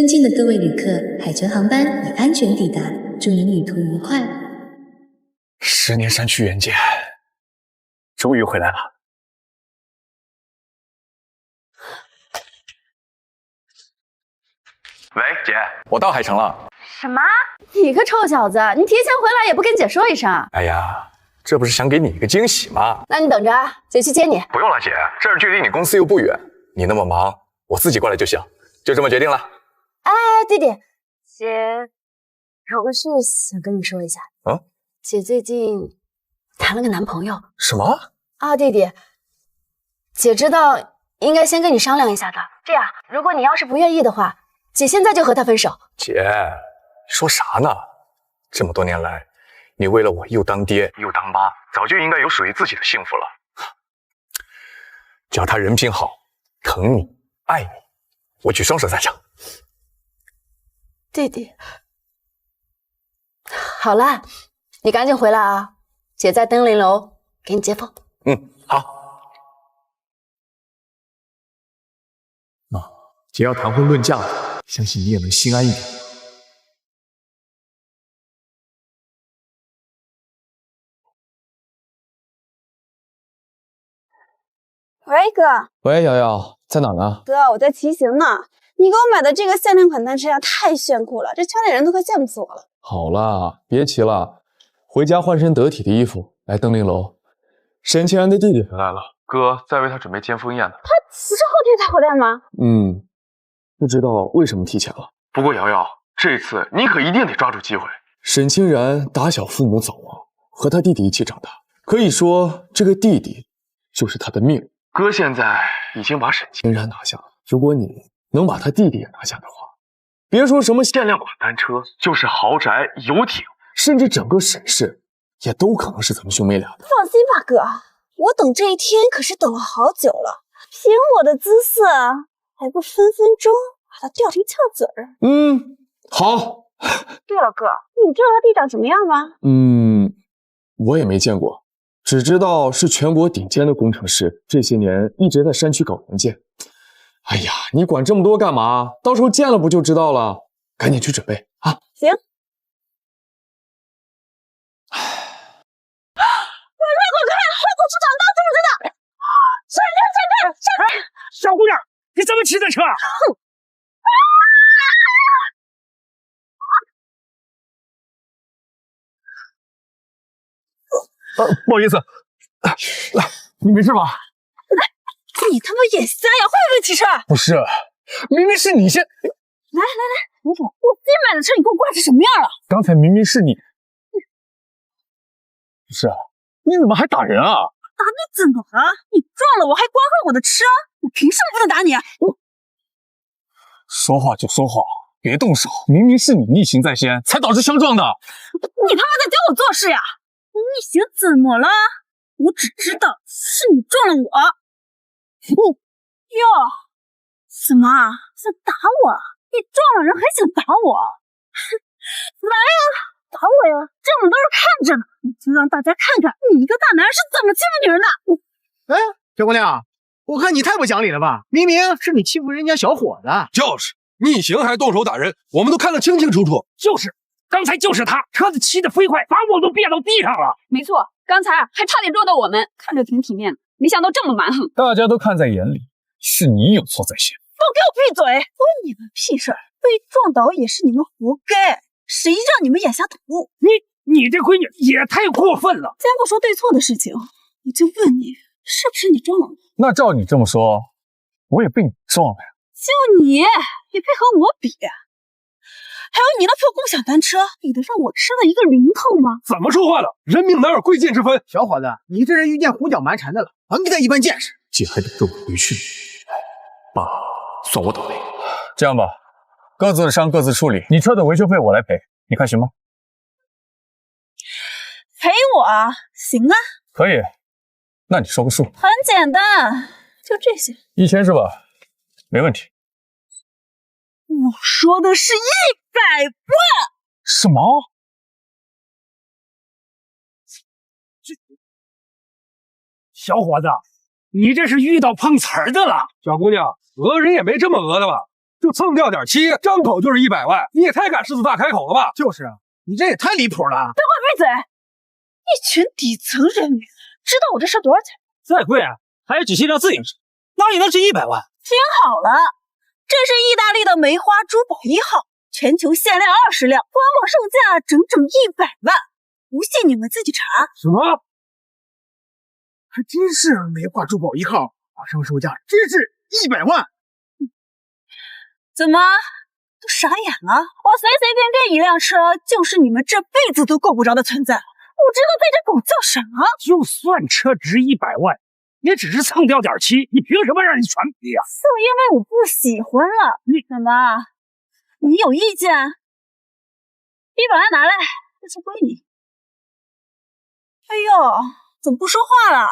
尊敬的各位旅客，海豚航班已安全抵达，祝您旅途愉快。10年山区远见，终于回来了。喂，姐，我到海城了。什么？你个臭小子，你提前回来也不跟姐说一声？哎呀，这不是想给你一个惊喜吗？那你等着，姐去接你。不用了，姐，这儿距离你公司又不远，你那么忙，我自己过来就行。就这么决定了。哎，弟弟，姐有个事想跟你说一下。姐最近谈了个男朋友。什么？啊，弟弟，姐知道应该先跟你商量一下的。这样，如果你要是不愿意的话，姐现在就和他分手。姐，你说啥呢？这么多年来，你为了我又当爹又当妈，早就应该有属于自己的幸福了。只要他人品好，疼你爱你，我举双手赞成。弟弟，好了，你赶紧回来啊！姐在登临楼给你接风。好。姐要谈婚论嫁了，相信你也能心安一点。喂，哥。喂，瑶瑶，在哪呢？哥，我在骑行呢。你给我买的这个限量款单车呀，太炫酷了，这圈里人都快羡慕死我了。好啦，别骑了，回家换身得体的衣服，来登临楼。沈清然的弟弟回来了，哥在为他准备接风宴呢。他不是后天才回来吗？不知道为什么提前了。不过瑶瑶，这次你可一定得抓住机会。沈清然打小父母早亡，和他弟弟一起长大，可以说这个弟弟就是他的命。哥现在已经把沈清然拿下了，如果你能把他弟弟也拿下的话，别说什么限量款单车，就是豪宅、游艇，甚至整个沈氏也都可能是咱们兄妹俩的。放心吧，哥，我等这一天可是等了好久了。凭我的姿色，还不分分钟把他吊成翘嘴儿。好。对了，哥，你知道他弟长什么样吗？我也没见过，只知道是全国顶尖的工程师，这些年一直在山区搞营建。哎呀，你管这么多干嘛？到时候见了不就知道了？赶紧去准备啊！行。快给我出场，大兔子的！闪！小姑娘，你怎么骑的车？哼！不好意思，你没事吧？你他妈眼瞎呀！会不会骑车？不是，明明是你先。来，我自己买的车，你给我挂成什么样了？刚才明明是你。不是，你怎么还打人啊？打你怎么了？你撞了我还刮坏我的车，我凭什么不能打你？说话就说话，别动手！明明是你逆行在先，才导致相撞的。你他妈在教我做事呀！逆行怎么了？我只知道是你撞了我。哟，什么啊？想打我？你撞了人还想打我？来呀，打我呀！这么多人看着呢，你就让大家看看你一个大男人是怎么欺负女人的。小姑娘，我看你太不讲理了吧？明明是你欺负人家小伙子。就是逆行还动手打人，我们都看得清清楚楚。就是刚才就是他，车子骑得飞快，把我都别到地上了。没错，刚才还差点撞到我们，看着挺体面的，没想到这么蛮横。大家都看在眼里，是你有错在先。都给我闭嘴！关你们屁事儿！被撞倒也是你们活该，谁让你们眼瞎土？你这闺女也太过分了！既然不说对错的事情，我就问你，是不是你撞了我？那照你这么说，我也被你撞了呀。就你也配和我比？还有你那破共享单车，比得上我吃的一个零头吗？怎么说话了？人命哪有贵贱之分？小伙子，你这人遇见胡搅蛮缠的了，还给他一般见识。姐还等着我回去。爸，算我倒霉。这样吧，各自的伤各自处理，你车的维修费我来赔，你看行吗？赔我行啊，可以。那你说个数。很简单，就这些。1000是吧？没问题。我说的是100万。什么？小伙子，你这是遇到碰瓷儿的了。小姑娘，讹人也没这么讹的吧？就蹭掉点漆，张口就是100万，你也太敢狮子大开口了吧？就是啊，你这也太离谱了！等会闭嘴！一群底层人民，知道我这事多少钱？再贵啊，还是只是一辆自行车，哪里能值100万？听好了，这是意大利的梅花珠宝1号，全球限量20辆，官网售价整整100万。不信你们自己查。什么？还真是梅花珠宝1号，网上售价真是100万。怎么都傻眼了？我随随便便一辆车，就是你们这辈子都够不着的存在。我知道在这狗叫什么？就算车值100万，也只是蹭掉点漆，你凭什么让人全赔呀？就因为我不喜欢了。怎么？你有意见？100万拿来，这车归你。哎呦，怎么不说话了？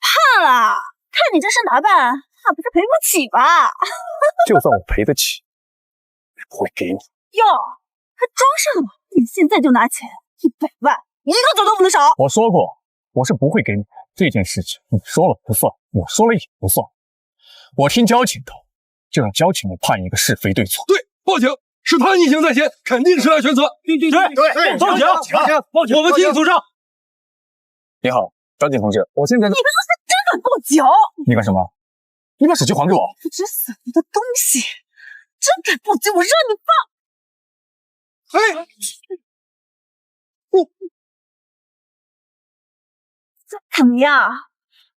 怕了？看你这身打扮，怕不是赔不起吧？就算我赔得起，也不会给你。哟，还装上了？你现在就拿钱，100万，一个字都不能少。我说过，我是不会给你这件事情，你说了不算，我说了也不算。我听交警的，就让交警们判一个是非对错。对，报警，是他逆行在先，肯定是他全责。对，报警，我们听组长。你好，张警同志，我现在……你刚才真敢报警？你干什么？你把手机还给我！不知死活的东西，真敢报警！我让你放！哎，怎么样？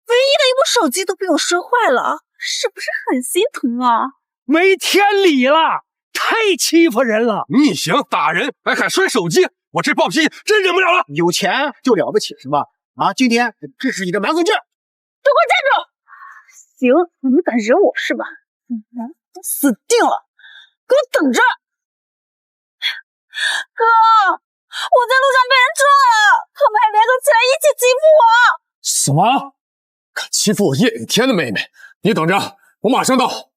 唯一的一部手机都被我摔坏了，是不是很心疼啊？没天理了，太欺负人了！逆行打人还敢摔手机，我这暴脾气真忍不了了。有钱就了不起是吧？啊，今天这是你的蛮横劲儿！都给我站住！行，你们敢惹我是吧？都死定了！给我等着！哥，我在路上被人撞了，他们还联合起来一起欺负我！什么？敢欺负我叶雨天的妹妹？你等着，我马上到。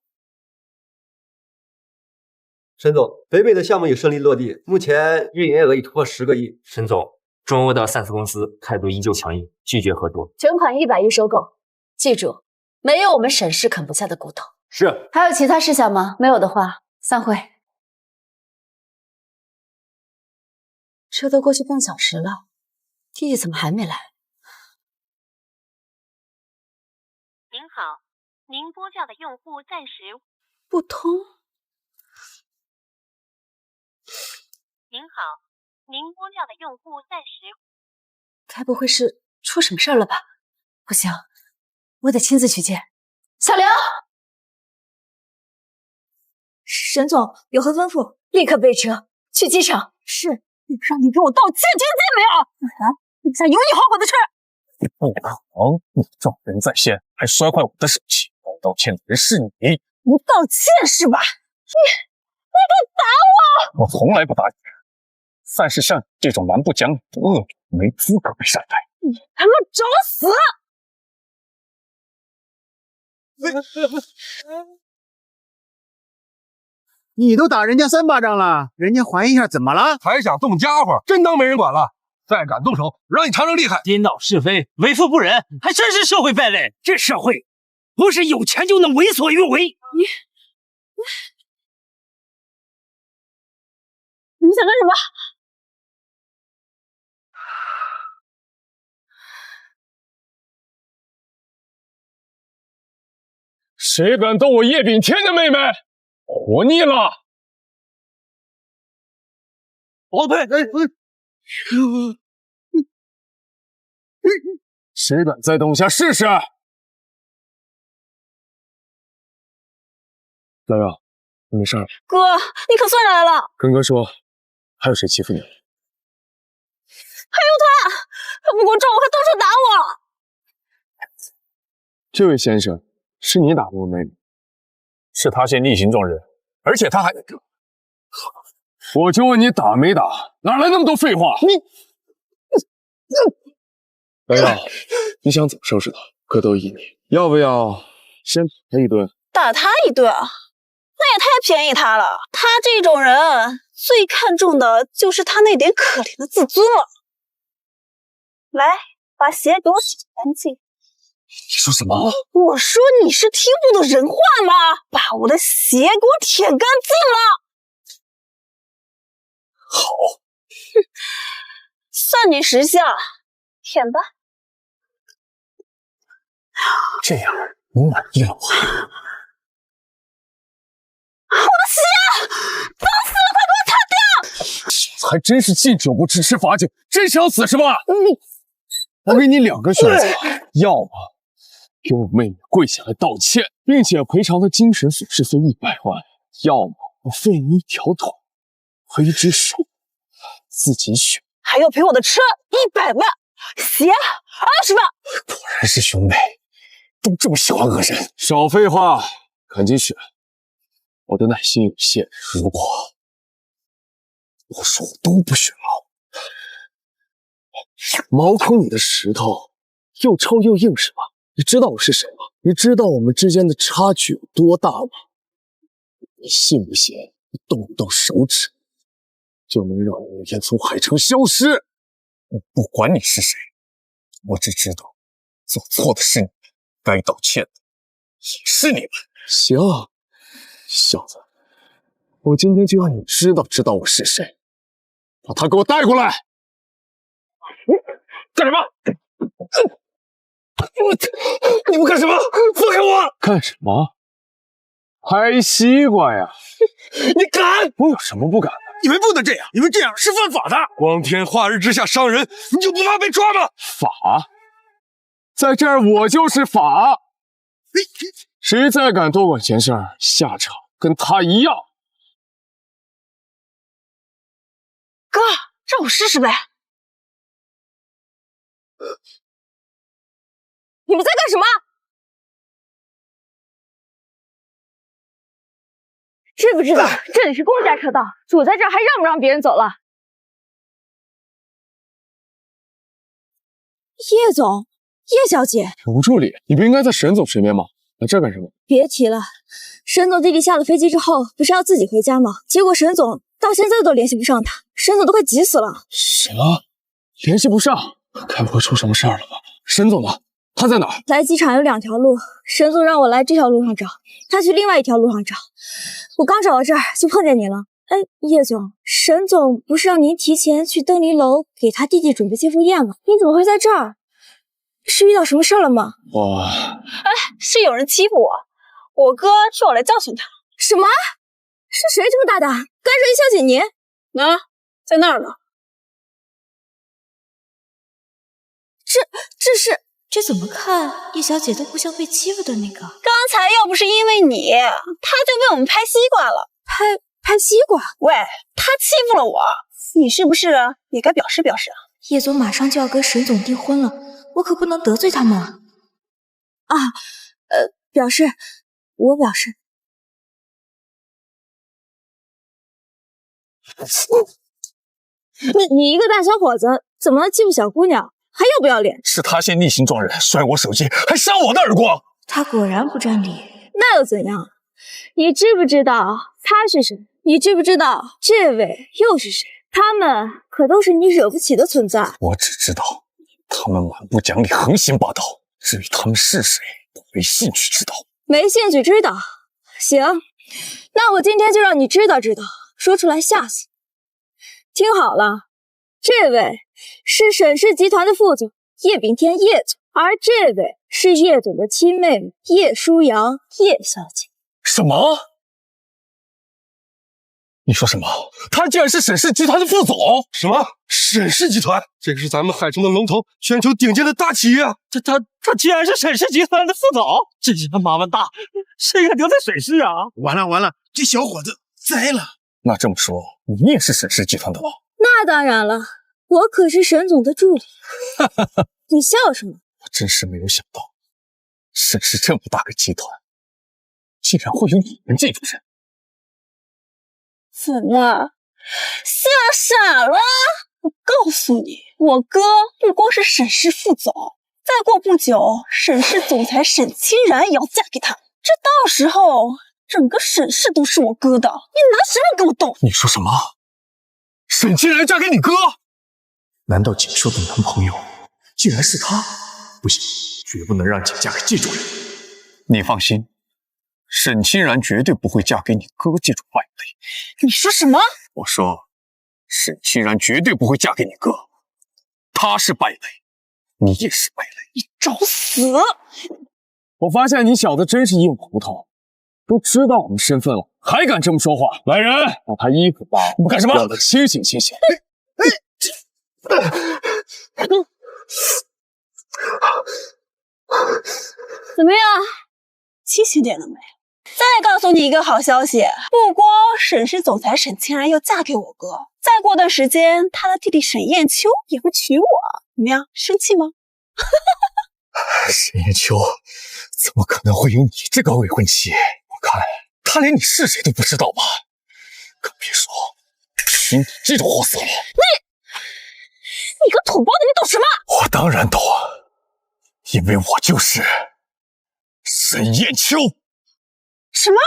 沈总，北美的项目已顺利落地，目前运营额已突破10个亿。沈总，中欧的3次公司态度依旧强硬，拒绝合作。全款100亿收购，记住，没有我们沈氏啃不下的骨头。是。还有其他事项吗？没有的话，散会。车都过去半小时了，弟弟怎么还没来？您好，您拨叫的用户暂时不通。您好，您拨叫的用户暂时……该不会是出什么事了吧？不行，我得亲自去见小梁。沈总有何吩咐？立刻备车去机场。是，让你给我道歉，听见没有？不然你下有你好果的吃。你不可能，你撞人在先，还摔坏我的手机。该道歉的人是你。不道歉是吧？你敢打我？我从来不打你。算是像你这种蛮不讲理的恶女，没资格被善待。你他妈找死！你都打人家3巴掌了，人家还一下怎么了？还想动家伙，真当没人管了？再敢动手，让你尝尝厉害！颠倒是非，为富不仁，还真是社会败类。这社会不是有钱就能为所欲为。你们想干什么？谁敢动我叶秉天的妹妹，活腻了！宝贝，谁敢再动一下试试？瑶瑶，你没事儿？哥，你可算来了！跟哥说，还有谁欺负你了？还有他，他不光撞我，还动手打我！这位先生，是你打的我妹妹？是他先逆行撞人，而且他还……我就问你打没打？哪来那么多废话？瑶瑶，你想怎么收拾他？哥都依你，要不要先打他一顿？打他一顿，那也太便宜他了。他这种人最看重的就是他那点可怜的自尊了。来，把鞋给我洗干净。你说什么？我说你是听不懂人话吗？把我的血给我舔干净了。好，算你识相，舔吧。这样你满意了吗？我的血，脏死了，快给我擦掉！小子还真是敬酒不吃吃罚酒，真想死是吧？你，我给你2个选择，要么给我妹妹跪下来道歉，并且赔偿她精神损失费100万，要么我废你1条腿和1只手，自己选。还要赔我的车100万，鞋20万。果然是兄妹，都这么喜欢讹人。少废话，赶紧选。我的耐心有限，如果我说我都不选了，毛孔里的石头又臭又硬是吧？你知道我是谁吗？你知道我们之间的差距有多大吗？你信不信我动不动手指就能让你那天从海城消失？我不管你是谁，我只知道做错的是你们，该道歉的也是你们。行，小子，我今天就让你知道我是谁。把他给我带过来！干什么？你们干什么？放开我！干什么？拍西瓜呀！你敢？我有什么不敢的？你们不能这样，你们这样是犯法的。光天化日之下伤人，你就不怕被抓吗？法，在这儿我就是法。谁再敢多管闲事儿，下场跟他一样。哥，让我试试呗。你们在干什么？知不知道这里是公家车道，主在这儿还让不让别人走了？叶总，叶小姐，吴助理，你不应该在沈总身边吗？来这干什么？别提了，沈总弟弟下了飞机之后，不是要自己回家吗？结果沈总到现在都联系不上他，沈总都快急死了。什么？联系不上？该不会出什么事儿了吧？沈总呢？他在哪儿？来机场有2条路，沈总让我来这条路上找，他去另外一条路上找。我刚找到这儿就碰见你了。哎，叶总，沈总不是让您提前去登临楼给他弟弟准备接风宴吗？你怎么会在这儿？是遇到什么事了吗？是有人欺负我哥替我来教训他。什么？是谁这么大胆，干涉叶小姐您？在那儿呢。这怎么看叶小姐都不像被欺负的那个。刚才要不是因为你，他就被我们拍西瓜了。拍西瓜？喂，他欺负了我，你是不是也该表示表示啊？叶总马上就要跟沈总订婚了，我可不能得罪他们啊。表示，我表示。你一个大小伙子，怎么能欺负小姑娘？还要不要脸？是他先逆行撞人，摔我手机，还扇我的耳光。他果然不占理。那又怎样？你知不知道他是谁？你知不知道这位又是谁？他们可都是你惹不起的存在。我只知道他们蛮不讲理，横行霸道。至于他们是谁，我没兴趣知道。没兴趣知道？行，那我今天就让你知道知道，说出来吓死。听好了，这位是沈氏集团的副总叶炳天叶总，而这位是叶总的亲妹妹叶舒扬叶小姐。什么？你说什么？他竟然是沈氏集团的副总？什么？沈氏集团？这个是咱们海城的龙头，全球顶尖的大企业啊！他竟然是沈氏集团的副总？这下麻烦大，谁敢留在沈氏啊？完了，这小伙子栽了。那这么说，你也是沈氏集团的吧？那当然了，我可是沈总的助理。你笑什么？我真是没有想到，沈氏这么大个集团，竟然会有你们这种人。怎么吓傻了？我告诉你，我哥不光是沈氏副总，再过不久，沈氏总裁沈清然也要嫁给他。这到时候，整个沈氏都是我哥的，你拿什么给我动？你说什么？沈清然嫁给你哥？难道锦绣的男朋友竟然是他？不行，绝不能让姐嫁给这种人。你放心，沈清然绝对不会嫁给你哥这种败类。你说什么？我说，沈清然绝对不会嫁给你哥，他是败类，你也是败类，你找死！我发现你小子真是硬骨头，都知道我们身份了，还敢这么说话！来人，把他衣服扒了！你们干什么？让他清醒清醒！怎么样？清醒点了没？再告诉你一个好消息，不光沈氏总裁沈清然要嫁给我哥，再过段时间，他的弟弟沈燕秋也会娶我。怎么样？生气吗？沈燕秋怎么可能会有你这个未婚妻？我看他连你是谁都不知道吧？更别说娶你这种货色了。你个土包子，你懂什么？我当然懂，因为我就是沈燕秋。什么？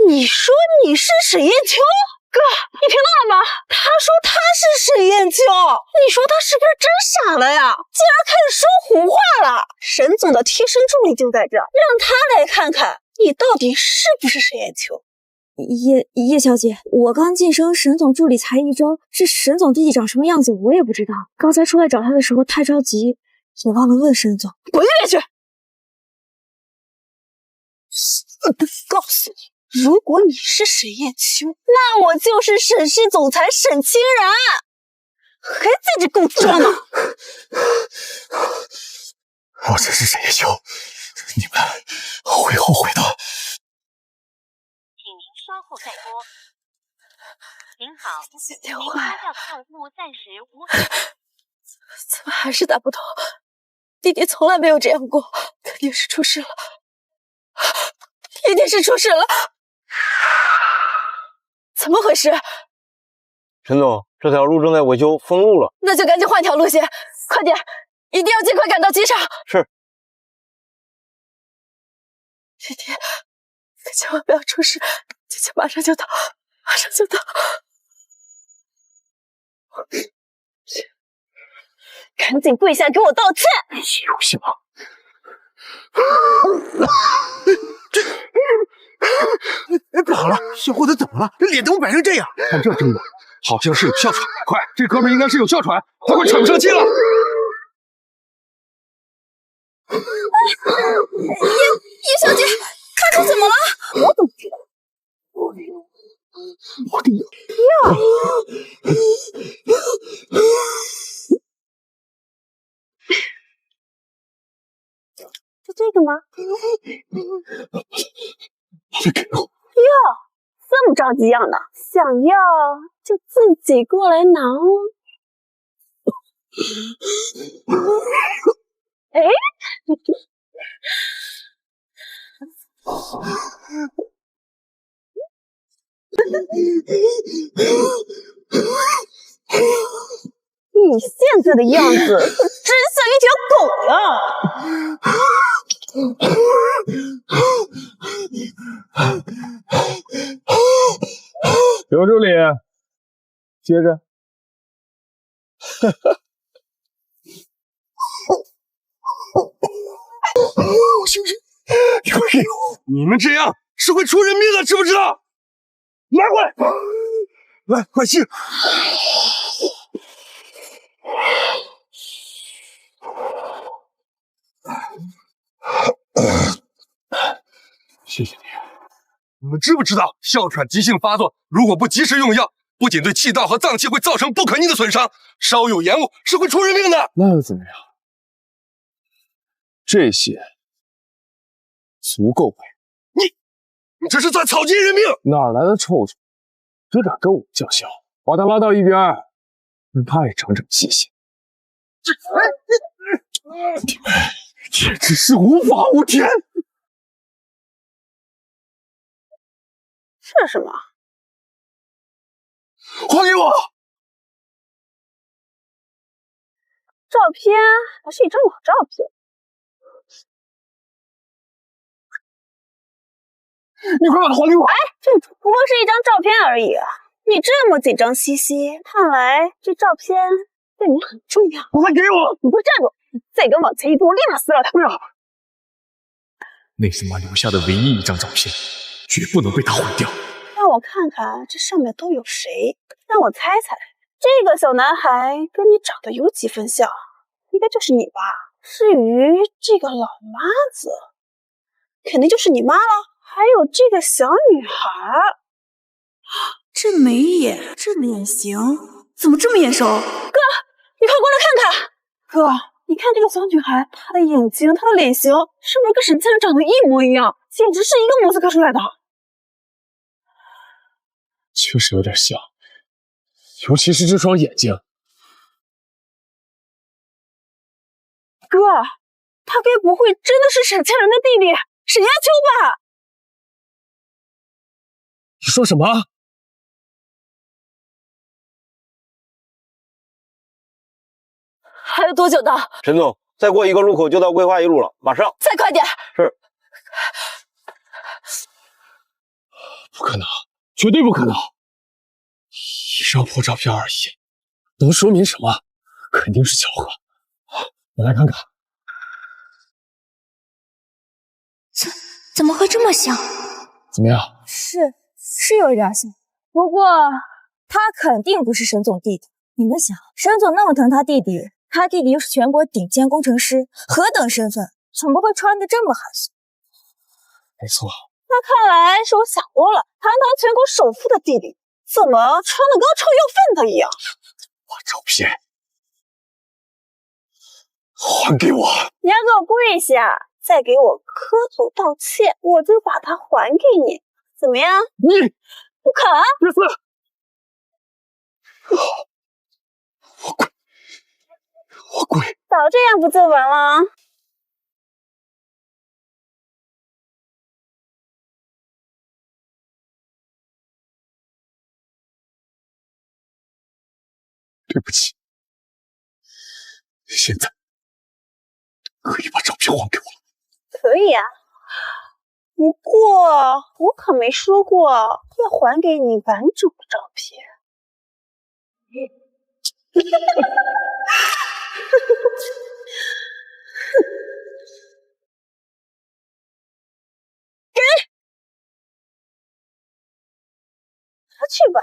你说你是沈燕秋？哥，你听到了吗？他说他是沈燕秋，你说他是不是真傻了呀？竟然开始说胡话了！沈总的贴身助理就在这，让他来看看你到底是不是沈燕秋。叶小姐，我刚晋升沈总助理才1周，这沈总弟弟长什么样子我也不知道。刚才出来找他的时候太着急，也忘了问沈总。滚下去！告诉你，如果你是沈燕秋，那我就是沈氏总裁沈清然，还在这够装吗？我真是沈燕秋，你们会后悔的。请您稍后再拨。您好，您拨叫的用户暂时无法。怎么还是打不通？弟弟从来没有这样过，肯定是出事了，一定是出事了。怎么回事？陈总，这条路正在维修，封路了。那就赶紧换条路线，快点，一定要尽快赶到机场。是。弟弟，可千万不要出事，姐姐马上就到，马上就到。赶紧跪下给我道歉！有戏吗？不好了，小伙子怎么了？这脸怎么摆成这样？看这症状，好像是有哮喘。快，这哥们应该是有哮喘，他快喘不上气了。叶小姐，他这怎么了？我怎么知道？我的药。就这个吗？哟，这么着急要呢？想要就自己过来拿哦。哎，你现在的样子真像一条狗呀！刘助理，接着。行行，你们这样是会出人命的，知不知道？拿过来，来，快吸！谢谢你。你们知不知道，哮喘急性发作，如果不及时用药，不仅对气道和脏器会造成不可逆的损伤，稍有延误是会出人命的。那又怎么样？这些足够呗。你这是在草菅人命！哪来的臭虫，这敢跟我叫嚣？把他拉到一边，让他也长长记性。你们简直是无法无天！这是什么？还给我！照片还是一张老照片。你快把它还给我！哎，这不过是一张照片而已啊！你这么紧张兮兮，看来这照片对你很重要。快给我！你给我站住！你再敢往前一步，我立马撕了他！不要！那是妈留下的唯一一张照片，绝不能被他毁掉。让我看看这上面都有谁，让我猜猜，这个小男孩跟你长得有几分像，应该就是你吧？至于这个老妈子，肯定就是你妈了。还有这个小女孩，这眉眼，这脸型，怎么这么眼熟？哥，你快过来看看。哥，你看这个小女孩，她的眼睛，她的脸型，是不是跟沈千人长得一模一样？简直是一个模子刻出来的。确实有点像，尤其是这双眼睛。哥，他该不会真的是沈千人的弟弟沈亚秋吧？你说什么？还有多久到？陈总，再过一个路口就到规划一路了，马上。再快点！是。不可能，绝对不可能！一张破照片而已，能说明什么？肯定是巧合。我来看看。怎么会这么像？怎么样？是有点像，不过他肯定不是沈总弟弟。你们想，沈总那么疼他弟弟，他弟弟又是全国顶尖工程师，何等身份，怎么会穿得这么寒酸？没错。那看来是我想多了，堂堂全国首富的弟弟，怎么穿得跟臭要饭的一样？把照片还给我！你要给我跪下，再给我磕头道歉，我就把它还给你，怎么样？你不肯？别撕！我跪！早这样不就完了？对不起，现在可以把照片还给我了。可以啊，不过我可没说过要还给你完整的照片。给，拿去吧。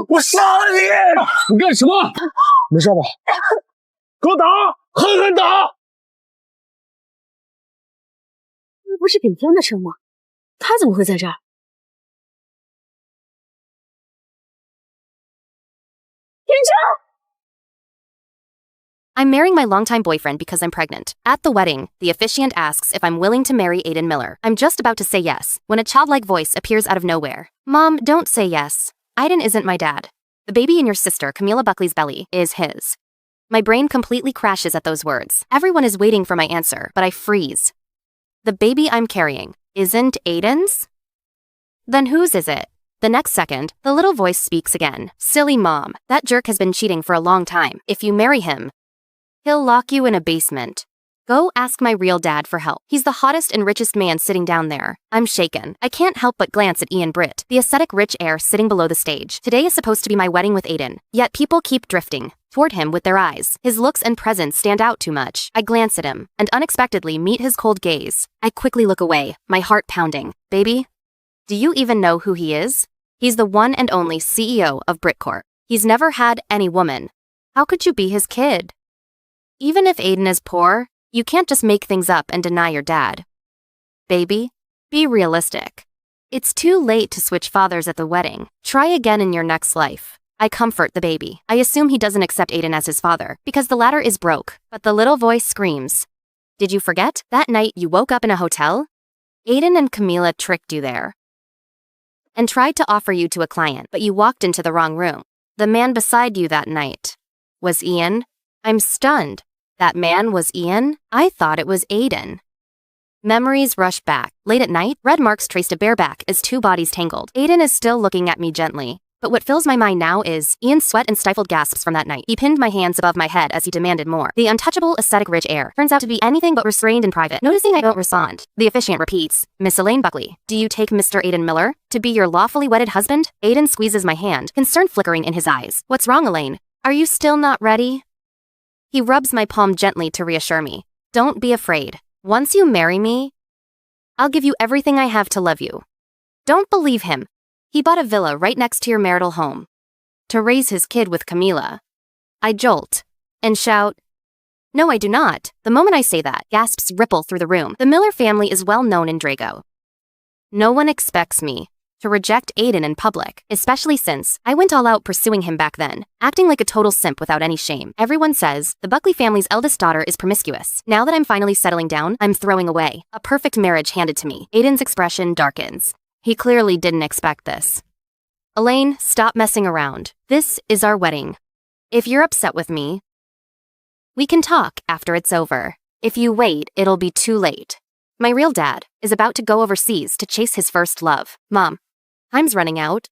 我杀了你！你干什么？没事吧？给我打，狠狠打！这不是顶天的车吗？他怎么会在这儿？天成！ I'm marrying my longtime boyfriend because I'm pregnant. At the wedding, the officiant asks if I'm willing to marry Aiden Miller. I'm just about to say yes, when a childlike voice appears out of nowhere. Mom, don't say yes. Aiden isn't my dad. The baby in your sister, Camilla Buckley's belly, is his. My brain completely crashes at those words. Everyone is waiting for my answer, but I freeze. The baby I'm carrying isn't Aiden's? Then whose is it? The next second, the little voice speaks again. Silly mom, that jerk has been cheating for a long time. If you marry him, he'll lock you in a basement. Go ask my real dad for help. He's the hottest and richest man sitting down there. I'm shaken. I can't help but glance at Ian Britt, the aesthetic rich heir sitting below the stage. Today is supposed to be my wedding with Aiden, yet people keep drifting toward him with their eyes. His looks and presence stand out too much. I glance at him, and unexpectedly meet his cold gaze. I quickly look away, my heart pounding. Baby, do you even know who he is? He's the one and only CEO of Britcorp. He's never had any woman. How could you be his kid? Even if Aiden is poor, you can't just make things up and deny your dad. Baby, be realistic. It's too late to switch fathers at the wedding. Try again in your next life. I comfort the baby. I assume he doesn't accept Aiden as his father, because the latter is broke. But the little voice screams. Did you forget? That night you woke up in a hotel? Aiden and Camila tricked you there. And tried to offer you to a client, but you walked into the wrong room. The man beside you that night was Ian. I'm stunned. That man was Ian? I thought it was Aiden. Memories rush back. Late at night, red marks traced a bareback as two bodies tangled. Aiden is still looking at me gently. But what fills my mind now is Ian's sweat and stifled gasps from that night. He pinned my hands above my head as he demanded more. The untouchable, aesthetic-rich air turns out to be anything but restrained in private. Noticing I don't respond, the officiant repeats, Miss Elaine Buckley, do you take Mr. Aiden Miller to be your lawfully wedded husband? Aiden squeezes my hand, concern flickering in his eyes. What's wrong, Elaine? Are you still not ready? He rubs my palm gently to reassure me. Don't be afraid. Once you marry me, I'll give you everything I have to love you. Don't believe him. He bought a villa right next to your marital home to raise his kid with Camila. I jolt and shout, no, I do not. The moment I say that, gasps ripple through the room. The Miller family is well known in Drago. No one expects me to reject Aiden in public, especially since I went all out pursuing him back then, acting like a total simp without any shame. Everyone says the Buckley family's eldest daughter is promiscuous. Now that I'm finally settling down, I'm throwing away a perfect marriage handed to me. Aiden's expression darkens. He clearly didn't expect this. Elaine, stop messing around. This is our wedding. If you're upset with me, we can talk after it's over. If you wait, it'll be too late. My real dad is about to go overseas to chase his first love. Mom, time's running out.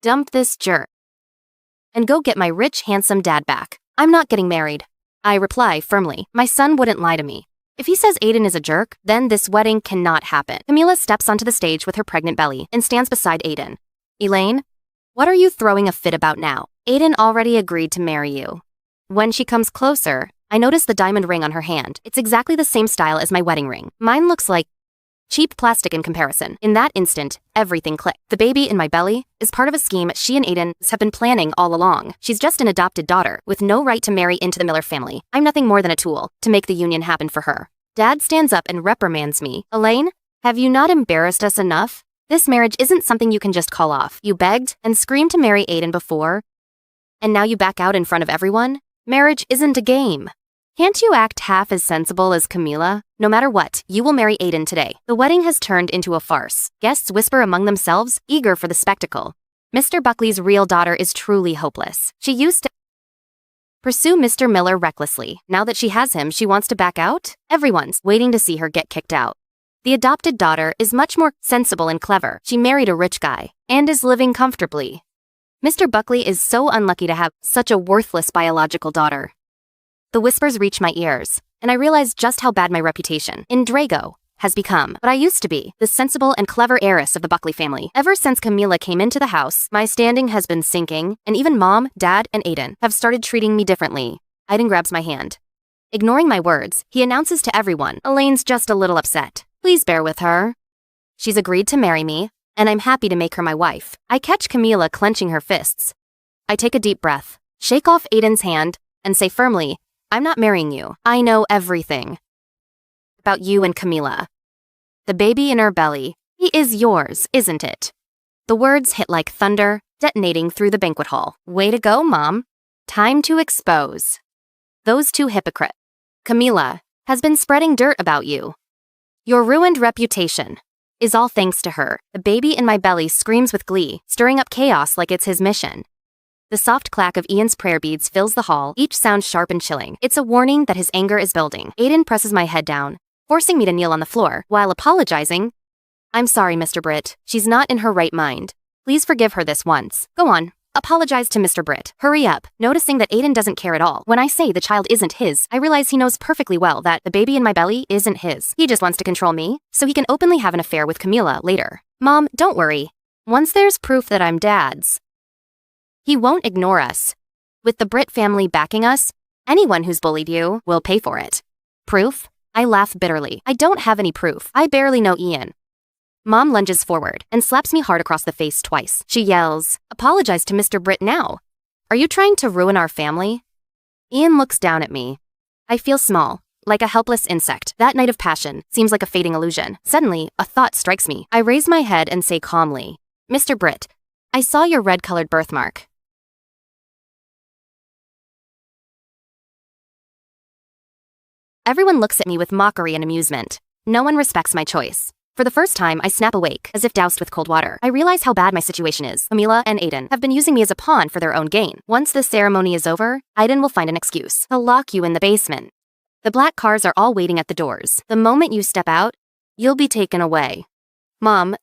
Dump this jerk and go get my rich, handsome dad back. I'm not getting married. I reply firmly. My son wouldn't lie to me. If he says Aiden is a jerk, then this wedding cannot happen. Camila steps onto the stage with her pregnant belly and stands beside Aiden. Elaine, what are you throwing a fit about now? Aiden already agreed to marry you. When she comes closer, I notice the diamond ring on her hand. It's exactly the same style as my wedding ring. Mine looks like cheap plastic in comparison. In that instant, everything clicked. The baby in my belly is part of a scheme she and Aiden have been planning all along. She's just an adopted daughter with no right to marry into the Miller family. I'm nothing more than a tool to make the union happen for her. Dad stands up and reprimands me. Elaine, have you not embarrassed us enough? This marriage isn't something you can just call off. You begged and screamed to marry Aiden before, and now you back out in front of everyone? Marriage isn't a game. Can't you act half as sensible as Camila? No matter what, you will marry Aiden today. The wedding has turned into a farce. Guests whisper among themselves, eager for the spectacle. Mr. Buckley's real daughter is truly hopeless. She used to pursue Mr. Miller recklessly. Now that she has him, she wants to back out? Everyone's waiting to see her get kicked out. The adopted daughter is much more sensible and clever. She married a rich guy and is living comfortably. Mr. Buckley is so unlucky to have such a worthless biological daughter. The whispers reach my ears, and I realize just how bad my reputation in Drago has become. But I used to be the sensible and clever heiress of the Buckley family. Ever since Camila came into the house, my standing has been sinking, and even Mom, Dad, and Aiden have started treating me differently. Aiden grabs my hand. Ignoring my words, he announces to everyone, Elaine's just a little upset. Please bear with her. She's agreed to marry me, and I'm happy to make her my wife. I catch Camila clenching her fists. I take a deep breath, shake off Aiden's hand, and say firmly, I'm not marrying you. I know everything about you and Camila. The baby in her belly, he is yours, isn't it? The words hit like thunder, detonating through the banquet hall. Way to go, Mom. Time to expose those two hypocrites. Camila has been spreading dirt about you. Your ruined reputation is all thanks to her. The baby in my belly screams with glee, stirring up chaos like it's his mission. The soft clack of Ian's prayer beads fills the hall, each sound sharp and chilling. It's a warning that his anger is building. Aiden presses my head down, forcing me to kneel on the floor, while apologizing. I'm sorry, Mr. Britt. She's not in her right mind. Please forgive her this once. Go on. Apologize to Mr. Britt. Hurry up. Noticing that Aiden doesn't care at all. When I say the child isn't his, I realize he knows perfectly well that the baby in my belly isn't his. He just wants to control me, so he can openly have an affair with Camila later. Mom, don't worry. Once there's proof that I'm Dad's, he won't ignore us. With the Britt family backing us, anyone who's bullied you will pay for it. Proof? I laugh bitterly. I don't have any proof. I barely know Ian. Mom lunges forward and slaps me hard across the face twice. She yells, apologize to Mr. Britt now. Are you trying to ruin our family? Ian looks down at me. I feel small, like a helpless insect. That night of passion seems like a fading illusion. Suddenly, a thought strikes me. I raise my head and say calmly, Mr. Britt, I saw your red-colored birthmark. Everyone looks at me with mockery and amusement. No one respects my choice. For the first time, I snap awake, as if doused with cold water. I realize how bad my situation is. Camila and Aiden have been using me as a pawn for their own gain. Once this ceremony is over, Aiden will find an excuse. He'll lock you in the basement. The black cars are all waiting at the doors. The moment you step out, you'll be taken away. Mom,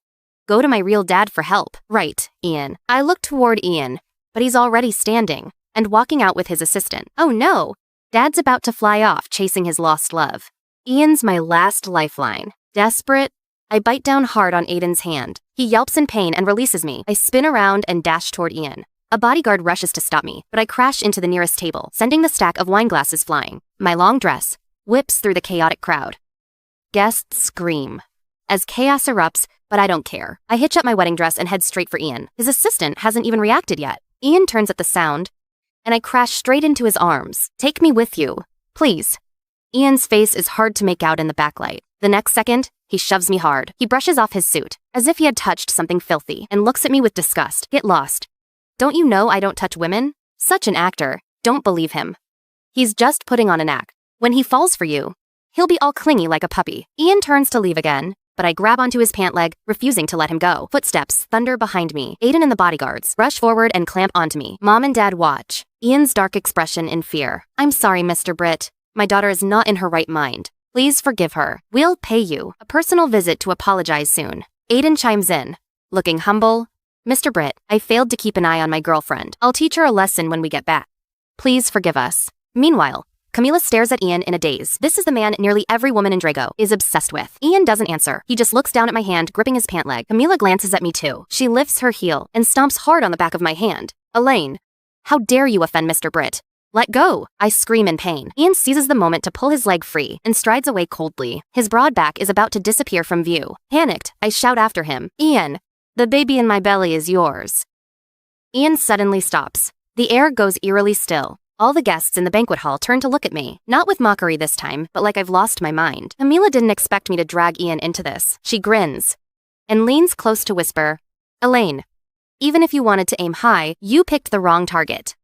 Go to my real dad for help. Right, Ian. I look toward Ian, but he's already standing and walking out with his assistant. Oh no! Dad's about to fly off chasing his lost love. Ian's my last lifeline. Desperate, I bite down hard on Aiden's hand. He yelps in pain and releases me. I spin around and dash toward Ian. A bodyguard rushes to stop me, but I crash into the nearest table, sending the stack of wine glasses flying. My long dress whips through the chaotic crowd. Guests scream as chaos erupts, but I don't care. I hitch up my wedding dress and head straight for Ian. His assistant hasn't even reacted yet. Ian turns at the sound, and I crash straight into his arms. Take me with you, please. Ian's face is hard to make out in the backlight. The next second, he shoves me hard. He brushes off his suit, as if he had touched something filthy, and looks at me with disgust. Get lost. Don't you know I don't touch women? Such an actor. Don't believe him. He's just putting on an act. When he falls for you, he'll be all clingy like a puppy. Ian turns to leave again, but I grab onto his pant leg, refusing to let him go. Footsteps thunder behind me. Aiden and the bodyguards rush forward and clamp onto me. Mom and Dad watch. Ian's dark expression in fear. I'm sorry, Mr. Britt. My daughter is not in her right mind. Please forgive her. We'll pay you a personal visit to apologize soon. Aiden chimes in, looking humble. Mr. Britt, I failed to keep an eye on my girlfriend. I'll teach her a lesson when we get back. Please forgive us. Meanwhile, Camila stares at Ian in a daze. This is the man nearly every woman in Drago is obsessed with. Ian doesn't answer. He just looks down at my hand, gripping his pant leg. Camila glances at me too. She lifts her heel and stomps hard on the back of my hand. Elaine, how dare you offend Mr. Britt? Let go! I scream in pain. Ian seizes the moment to pull his leg free and strides away coldly. His broad back is about to disappear from view. Panicked, I shout after him. Ian, the baby in my belly is yours. Ian suddenly stops. The air goes eerily still. All the guests in the banquet hall turn to look at me, not with mockery this time, but like I've lost my mind. Camila didn't expect me to drag Ian into this. She grins and leans close to whisper, Elaine, even if you wanted to aim high, you picked the wrong target.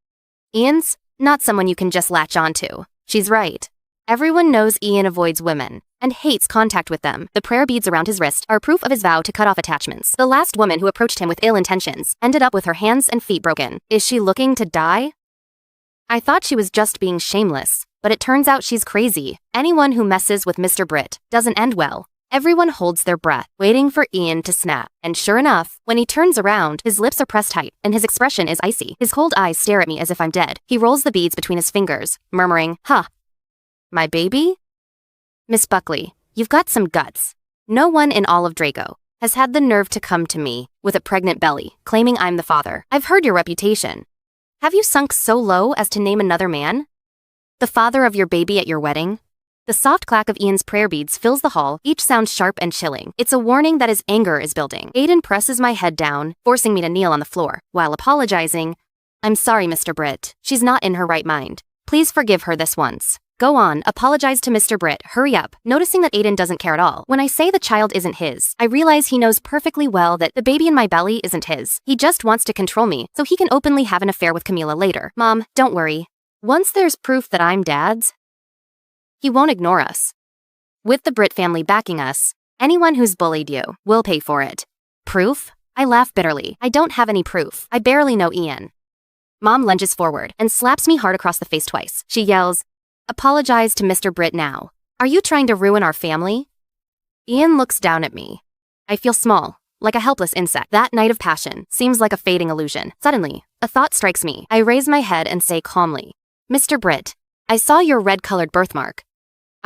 Ian's not someone you can just latch onto. She's right. Everyone knows Ian avoids women and hates contact with them. The prayer beads around his wrist are proof of his vow to cut off attachments. The last woman who approached him with ill intentions ended up with her hands and feet broken. Is she looking to die? I thought she was just being shameless, but it turns out she's crazy. Anyone who messes with Mr. Britt doesn't end well. Everyone holds their breath, waiting for Ian to snap. And sure enough, when he turns around, his lips are pressed tight, and his expression is icy. His cold eyes stare at me as if I'm dead. He rolls the beads between his fingers, murmuring, huh. My baby? Miss Buckley, you've got some guts. No one in all of Draco has had the nerve to come to me with a pregnant belly, claiming I'm the father. I've heard your reputation. Have you sunk so low as to name another man? The father of your baby at your wedding? The soft clack of Ian's prayer beads fills the hall, each sound sharp and chilling. It's a warning that his anger is building. Aiden presses my head down, forcing me to kneel on the floor, while apologizing. I'm sorry, Mr. Britt. She's not in her right mind. Please forgive her this once. Go on, apologize to Mr. Britt, hurry up. Noticing that Aiden doesn't care at all. When I say the child isn't his, I realize he knows perfectly well that the baby in my belly isn't his. He just wants to control me, so he can openly have an affair with Camila later. Mom, don't worry. Once there's proof that I'm dad's, he won't ignore us. With the Britt family backing us, anyone who's bullied you will pay for it. Proof? I laugh bitterly. I don't have any proof. I barely know Ian. Mom lunges forward and slaps me hard across the face twice. She yells, apologize to Mr. Britt now. Are you trying to ruin our family? Ian looks down at me. I feel small, like a helpless insect. That night of passion seems like a fading illusion. Suddenly, a thought strikes me. I raise my head and say calmly, Mr. Britt, I saw your red-colored birthmark.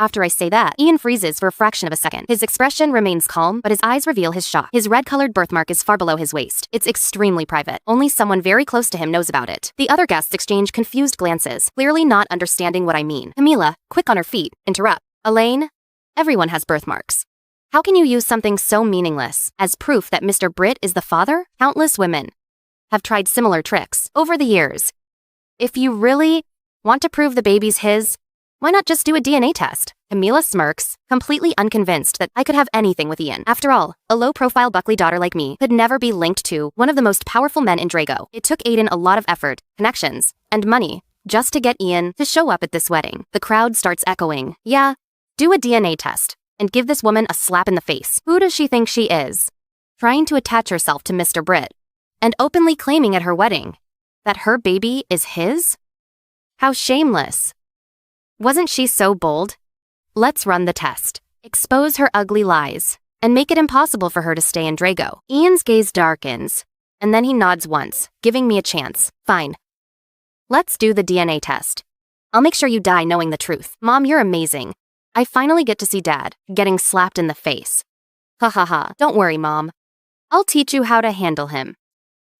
After I say that, Ian freezes for a fraction of a second. His expression remains calm, but his eyes reveal his shock. His red-colored birthmark is far below his waist. It's extremely private. Only someone very close to him knows about it. The other guests exchange confused glances, clearly not understanding what I mean. Camila, quick on her feet, interrupt. Elaine, everyone has birthmarks. How can you use something so meaningless as proof that Mr. Britt is the father? Countless women have tried similar tricks over the years. If you really want to prove the baby's his, why not just do a DNA test? Camila smirks, completely unconvinced that I could have anything with Ian. After all, a low-profile Buckley daughter like me could never be linked to one of the most powerful men in Drago. It took Aiden a lot of effort, connections, and money just to get Ian to show up at this wedding. The crowd starts echoing, yeah, do a DNA test and give this woman a slap in the face. Who does she think she is? Trying to attach herself to Mr. Britt and openly claiming at her wedding that her baby is his? How shameless. Wasn't she so bold? Let's run the test. Expose her ugly lies. and make it impossible for her to stay in Drago. Ian's gaze darkens, and then he nods once, giving me a chance. Fine. Let's do the DNA test. I'll make sure you die knowing the truth. Mom, you're amazing. I finally get to see Dad getting slapped in the face. Ha ha ha. Don't worry, Mom. I'll teach you how to handle him.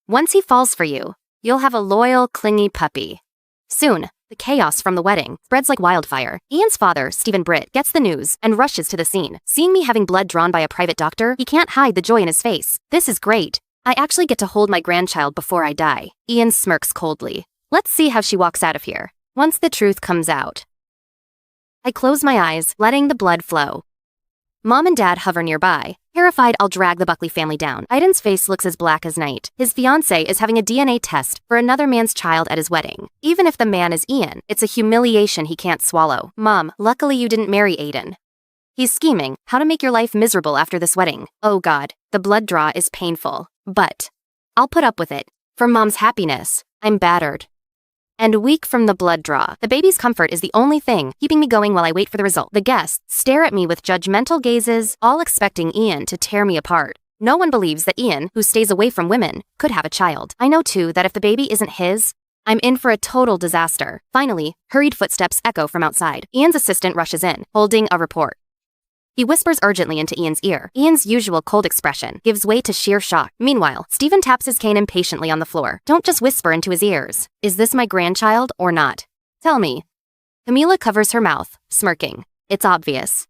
Once he falls for you, you'll have a loyal, clingy puppy. Soon, the chaos from the wedding spreads like wildfire. Ian's father, Stephen Britt, gets the news and rushes to the scene. Seeing me having blood drawn by a private doctor, he can't hide the joy in his face. This is great. I actually get to hold my grandchild before I die. Ian smirks coldly. Let's see how she walks out of here, once the truth comes out. I close my eyes, letting the blood flow. Mom and Dad hover nearby. Terrified, I'll drag the Buckley family down. Aiden's face looks as black as night. His fiancée is having a DNA test for another man's child at his wedding. Even if the man is Ian, it's a humiliation he can't swallow. Mom, luckily you didn't marry Aiden. He's scheming how to make your life miserable after this wedding. Oh God, the blood draw is painful. But I'll put up with it. For Mom's happiness, I'm battered and weak from the blood draw. The baby's comfort is the only thing keeping me going while I wait for the result. The guests stare at me with judgmental gazes, all expecting Ian to tear me apart. No one believes that Ian, who stays away from women, could have a child. I know too that if the baby isn't his, I'm in for a total disaster. Finally, hurried footsteps echo from outside. Ian's assistant rushes in, holding a report. He whispers urgently into Ian's ear. Ian's usual cold expression gives way to sheer shock. Meanwhile, Stephen taps his cane impatiently on the floor. Don't just whisper into his ears. Is this my grandchild or not? Tell me. Camila covers her mouth, smirking. It's obvious.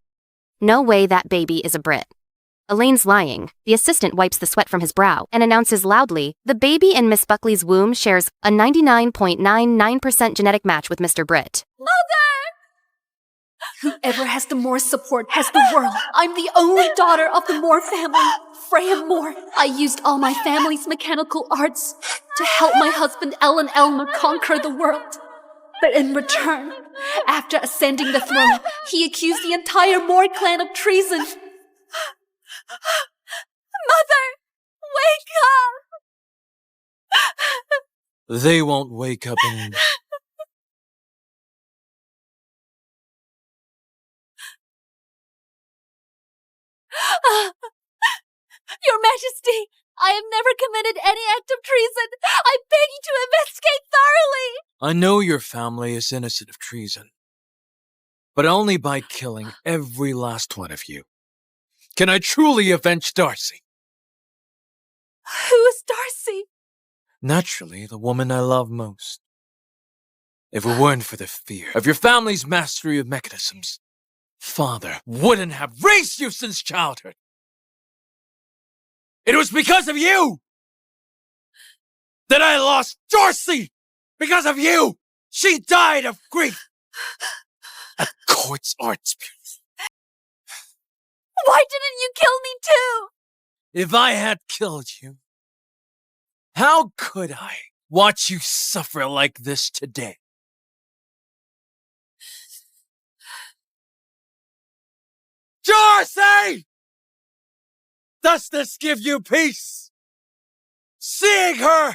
No way that baby is a Brit. Elaine's lying. The assistant wipes the sweat from his brow and announces loudly, the baby in Miss Buckley's womb shares a 99.99% genetic match with Mr. Britt. Mother! Whoever has the Moore support has the world. I'm the only daughter of the Moore family, Freya Moore. I used all my family's mechanical arts to help my husband Ellen Elmer conquer the world. But in return, after ascending the throne, he accused the entire Moore clan of treason. Mother, wake up! They won't wake up in... Your Majesty, I have never committed any act of treason. I beg you to investigate thoroughly. I know your family is innocent of treason, but only by killing every last one of you can I truly avenge Darcy. Who is Darcy? Naturally, the woman I love most. If it weren't for the fear of your family's mastery of mechanisms, Father wouldn't have raised you since childhood. It was because of you that I lost Darcy. Because of you, she died of grief at Court's Arts Bureau. Why didn't you kill me too? If I had killed you, how could I watch you suffer like this today? Darcy! Does this give you peace? Seeing her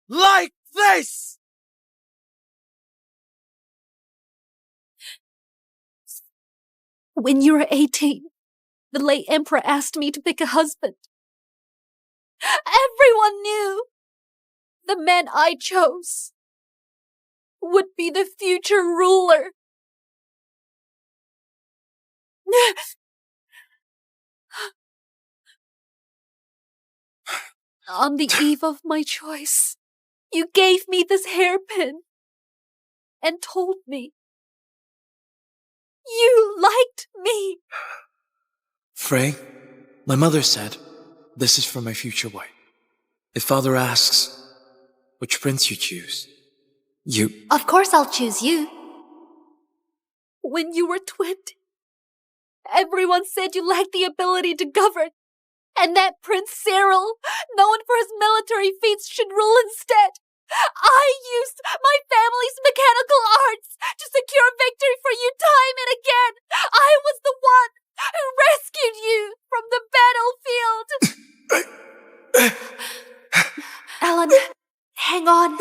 like this? When you were 18, the late Emperor asked me to pick a husband. Everyone knew the man I chose would be the future ruler. On the eve of my choice, you gave me this hairpin and told me you liked me. Frey, my mother said, this is for my future wife. If Father asks which prince you choose, you... Of course I'll choose you. When you were 20, everyone said you lacked the ability to govern, and that Prince Cyril, known for his military feats, should rule instead. I used my family's mechanical arts to secure victory for you time and again. I was the one who rescued you from the battlefield. Ellen, hang on.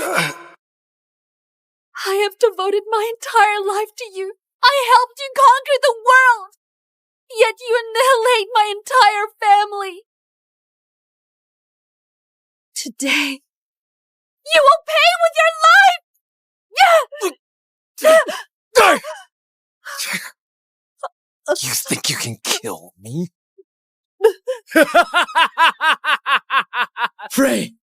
I have devoted my entire life to you. I helped you conquer the world. Yet you annihilate my entire family. Today, you will pay with your life! You think you can kill me? Frey!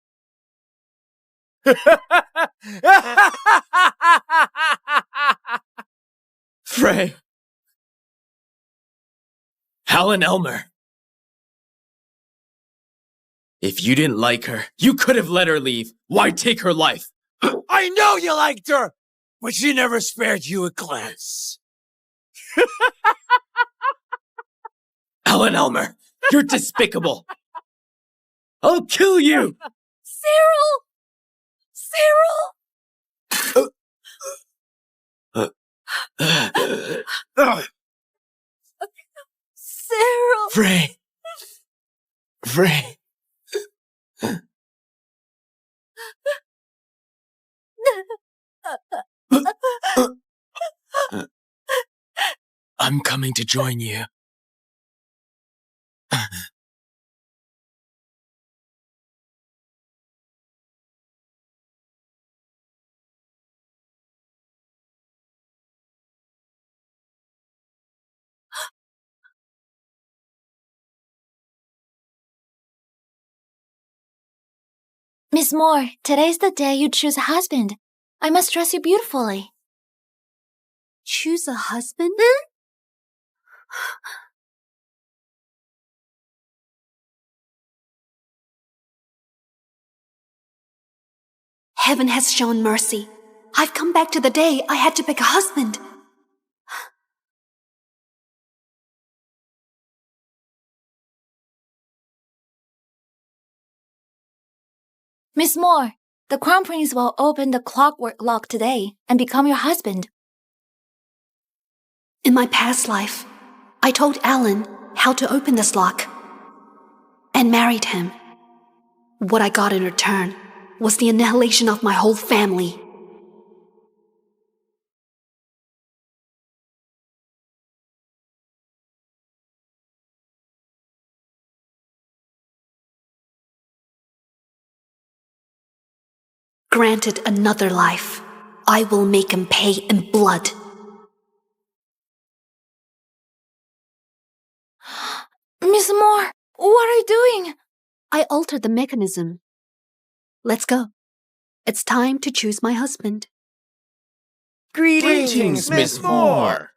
Frey! Helen Elmer! If you didn't like her, you could have let her leave. Why take her life? I know you liked her, but she never spared you a glance. Helen Elmer, you're despicable. I'll kill you! Cyril! Cyril! Frey! Frey! I'm coming to join you. Miss Moore, today's the day you choose a husband. I must dress you beautifully. Choose a husband? Heaven has shown mercy. I've come back to the day I had to pick a husband. Miss Moore, the Crown Prince will open the clockwork lock today and become your husband. In my past life, I told Alan how to open this lock and married him. What I got in return was the annihilation of my whole family. Granted another life, I will make him pay in blood. Miss Moore, what are you doing? I altered the mechanism. Let's go. It's time to choose my husband. Greetings, Miss Moore!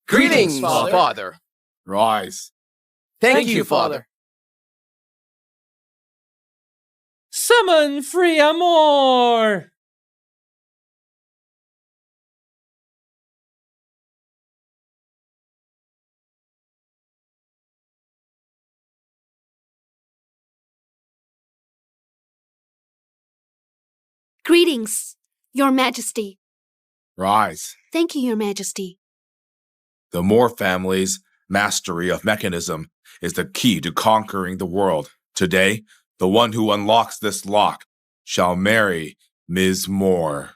Greetings, Father. Rise. Thank you, Father. Summon free amor! Greetings, Your Majesty. Rise. Thank you, Your Majesty. The Moore family's mastery of mechanism is the key to conquering the world. Today, the one who unlocks this lock shall marry Ms. Moore.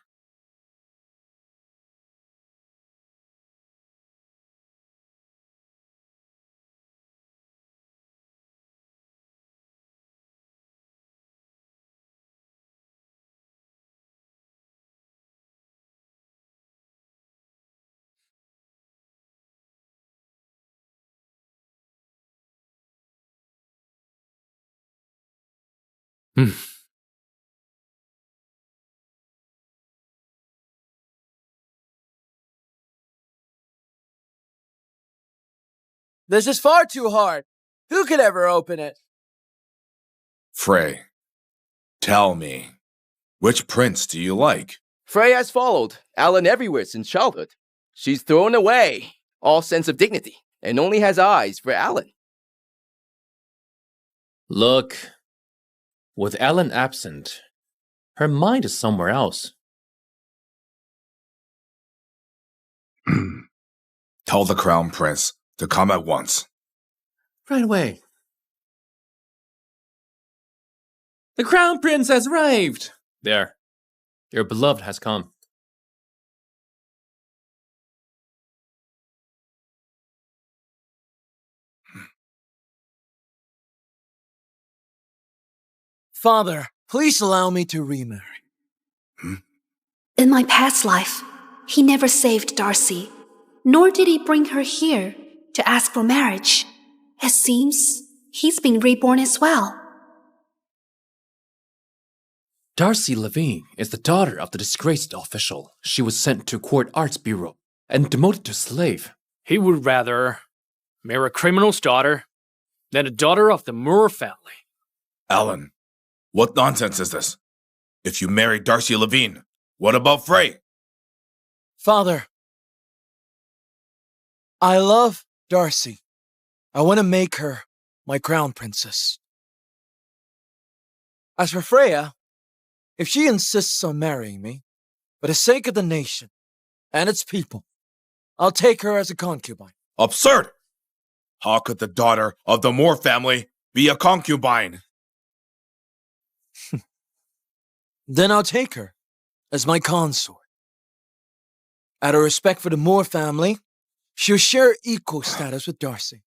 This is far too hard. Who could ever open it? Frey, tell me, which prince do you like? Frey has followed Alan everywhere since childhood. She's thrown away all sense of dignity and only has eyes for Alan. Look, with Alan absent, her mind is somewhere else. Tell the Crown Prince to come at once. Right away. The Crown Prince has arrived! There. Your beloved has come. Father, please allow me to remarry. In my past life, he never saved Darcy, nor did he bring her here to ask for marriage. It seems he's been reborn as well. Darcy Levine is the daughter of the disgraced official. She was sent to Court Arts Bureau and demoted to slave. He would rather marry a criminal's daughter than a daughter of the Moore family. Alan, what nonsense is this? If you marry Darcy Levine, what about Frey? Father, I love Darcy. I want to make her my crown princess. As for Freya, if she insists on marrying me, for the sake of the nation and its people, I'll take her as a concubine. Absurd! How could the daughter of the Moore family be a concubine? Then I'll take her as my consort. Out of respect for the Moore family, she'll share equal status with Darcy.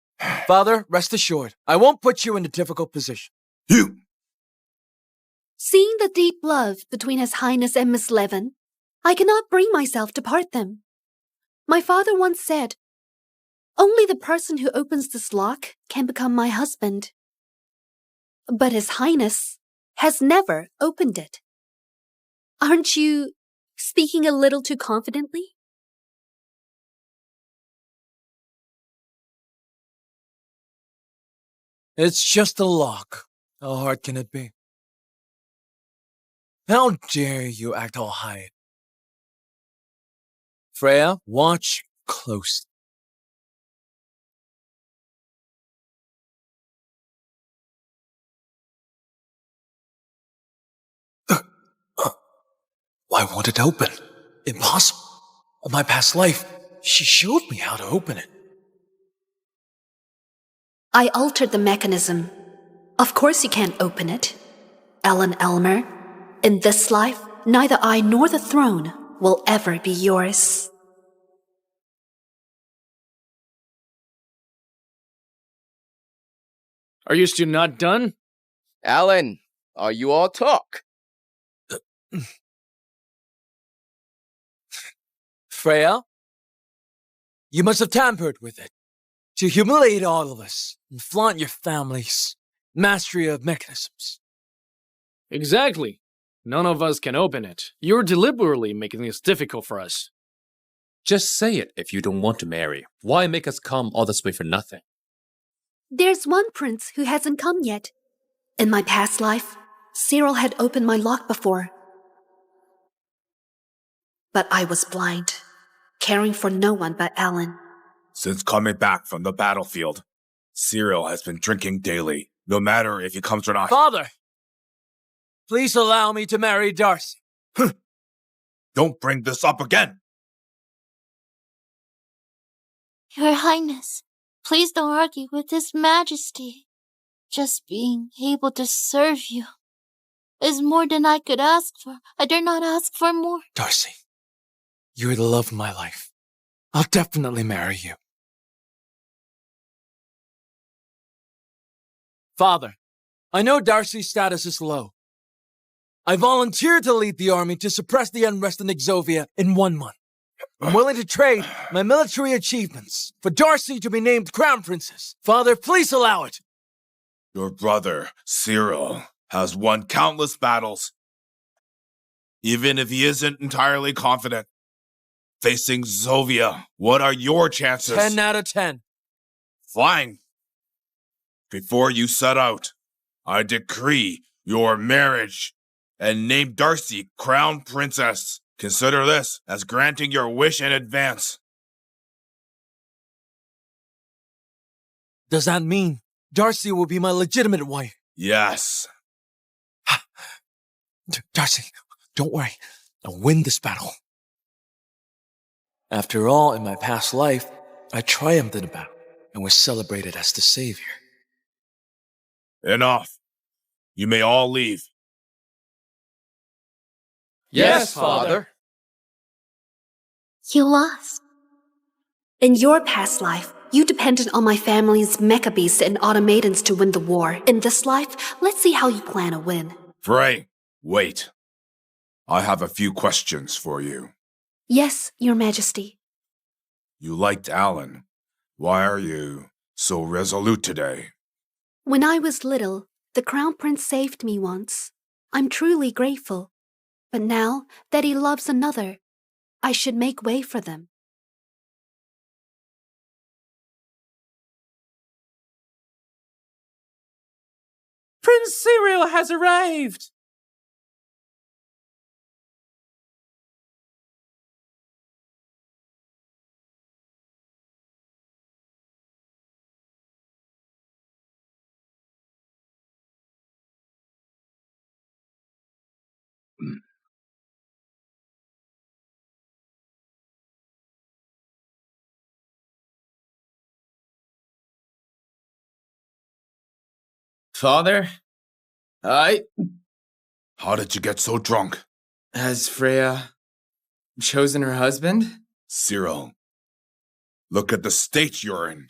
Father, rest assured, I won't put you in a difficult position. You! Seeing the deep love between His Highness and Miss Levin, I cannot bring myself to part them. My father once said, only the person who opens this lock can become my husband. But His Highness has never opened it. Aren't you speaking a little too confidently? It's just a lock. How hard can it be? How dare you act all high? Freya, watch close. Why won't it open? Impossible. In my past life, she showed me how to open it. I altered the mechanism. Of course you can't open it. Ellen Elmer, in this life, neither I nor the throne will ever be yours. Are you still not done? Alan, are you all talk? Freya, you must have tampered with it to humiliate all of us and flaunt your family's mastery of mechanisms. Exactly. None of us can open it. You're deliberately making this difficult for us. Just say it if you don't want to marry. Why make us come all this way for nothing? There's one prince who hasn't come yet. In my past life, Cyril had opened my lock before. But I was blind, caring for no one but Alan. Since coming back from the battlefield, Cyril has been drinking daily, no matter if he comes or not. Father, please allow me to marry Darcy. Don't bring this up again! Your Highness, please don't argue with His Majesty. Just being able to serve you is more than I could ask for. I dare not ask for more. Darcy, you're the love of my life. I'll definitely marry you. Father, I know Darcy's status is low. I volunteered to lead the army to suppress the unrest in Exovia in 1 month. I'm willing to trade my military achievements for Darcy to be named Crown Princess. Father, please allow it. Your brother, Cyril, has won countless battles. Even if he isn't entirely confident. Facing Zovia, what are your chances? 10 out of 10. Fine. Before you set out, I decree your marriage and name Darcy Crown Princess. Consider this as granting your wish in advance. Does that mean Darcy will be my legitimate wife? Yes. Darcy, don't worry. I'll win this battle. After all, in my past life, I triumphed in the battle and was celebrated as the savior. Enough. You may all leave. Yes, Father. You lost. In your past life, you depended on my family's mecha beasts and automatons to win the war. In this life, let's see how you plan to win. Frey, wait. I have a few questions for you. Yes, Your Majesty. You liked Alan. Why are you so resolute today? When I was little, the Crown Prince saved me once. I'm truly grateful. But now that he loves another, I should make way for them. Prince Cyril has arrived! Father, How did you get so drunk? has Freya chosen her husband? Cyril, look at the state you're in.